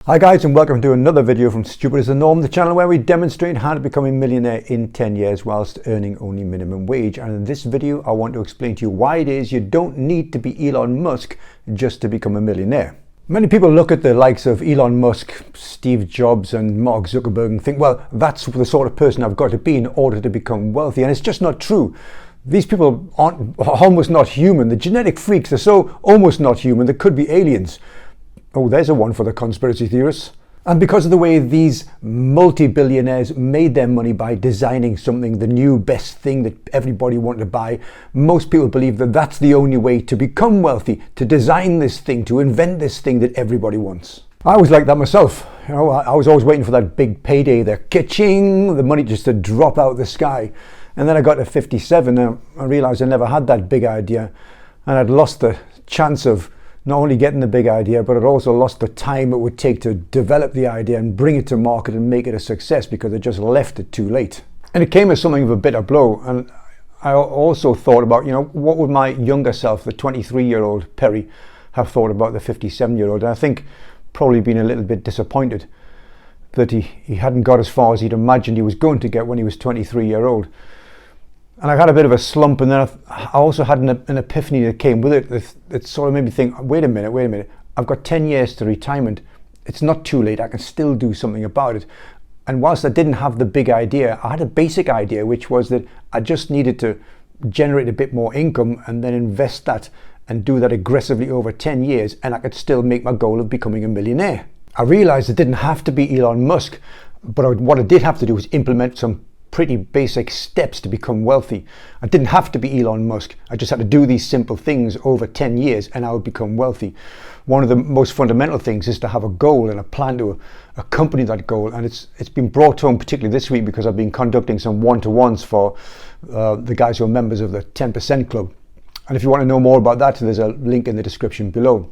Hi guys, and welcome to another video from Stupid as the Norm, the channel where we demonstrate how to become a millionaire in 10 years whilst earning only minimum wage. And in this video I want to explain to you why it is you don't need to be Elon Musk just to become a millionaire. Many people look at the likes of Elon Musk, Steve Jobs and Mark Zuckerberg and think, well, that's the sort of person I've got to be in order to become wealthy. And it's just not true. These people are almost not human. The genetic freaks are so almost not human, they could be aliens. Oh, there's a one for the conspiracy theorists. And because of the way these multi-billionaires made their money by designing something, the new best thing that everybody wanted to buy, most people believe that that's the only way to become wealthy, to design this thing, to invent this thing that everybody wants. I was like that myself. You know, I was always waiting for that big payday, the ka-ching, the money just to drop out of the sky. And then I got to 57 and I realized I never had that big idea, and I'd lost the chance of not only getting the big idea, but it also lost the time it would take to develop the idea and bring it to market and make it a success because I just left it too late. And it came as something of a bitter blow. And I also thought about, you know, what would my younger self, the 23-year-old Perry, have thought about the 57-year-old? And I think probably been a little bit disappointed that he hadn't got as far as he'd imagined he was going to get when he was 23-year-old. And I had a bit of a slump, and then I also had an epiphany that came with it. It sort of made me think, wait a minute. I've got 10 years to retirement. It's not too late. I can still do something about it. And whilst I didn't have the big idea, I had a basic idea, which was that I just needed to generate a bit more income and then invest that and do that aggressively over 10 years, and I could still make my goal of becoming a millionaire. I realized it didn't have to be Elon Musk, but what I did have to do was implement some pretty basic steps to become wealthy. I didn't have to be Elon Musk. I just had to do these simple things over 10 years and I would become wealthy. One of the most fundamental things is to have a goal and a plan to accompany that goal. And it's been brought home particularly this week because I've been conducting some one-to-ones for the guys who are members of the 10% Club. And if you want to know more about that, there's a link in the description below.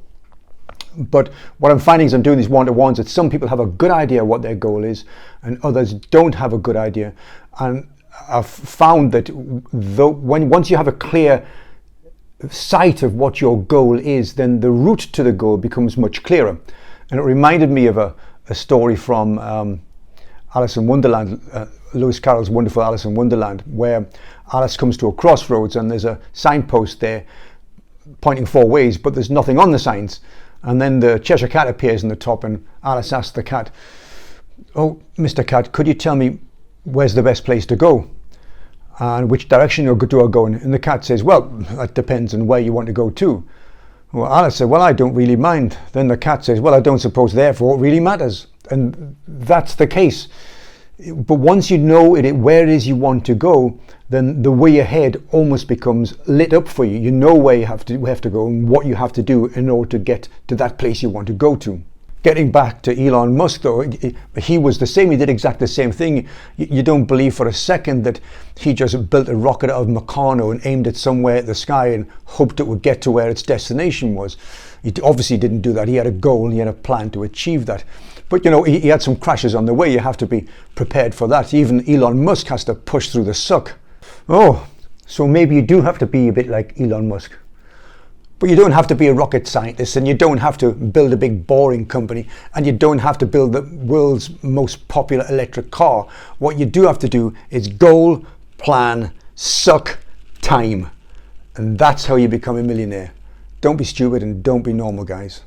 But what I'm finding is I'm doing these one-to-ones that some people have a good idea what their goal is and others don't have a good idea. And I've found that once you have a clear sight of what your goal is, then the route to the goal becomes much clearer. And it reminded me of a story from Alice in Wonderland, Lewis Carroll's wonderful Alice in Wonderland, where Alice comes to a crossroads and there's a signpost there pointing four ways, but there's nothing on the signs. And then the Cheshire Cat appears in the top, and Alice asks the cat, "Oh, Mr. Cat, could you tell me where's the best place to go? And which direction do I go in?" And the cat says, "Well, that depends on where you want to go to." Well, Alice said, "Well, I don't really mind." Then the cat says, "Well, I don't suppose therefore it really matters." And that's the case. But once you know where it is you want to go, then the way ahead almost becomes lit up for you. You know where you have to go and what you have to do in order to get to that place you want to go to. Getting back to Elon Musk though, he was the same. He did exactly the same thing. You don't believe for a second that he just built a rocket out of Meccano and aimed it somewhere at the sky and hoped it would get to where its destination was. He obviously didn't do that. He had a goal and he had a plan to achieve that. But you know, he had some crashes on the way. You have to be prepared for that. Even Elon Musk has to push through the suck. Oh, so maybe you do have to be a bit like Elon Musk. But you don't have to be a rocket scientist, and you don't have to build a big boring company, and you don't have to build the world's most popular electric car. What you do have to do is goal, plan, suck, time. And that's how you become a millionaire. Don't be stupid and don't be normal, guys.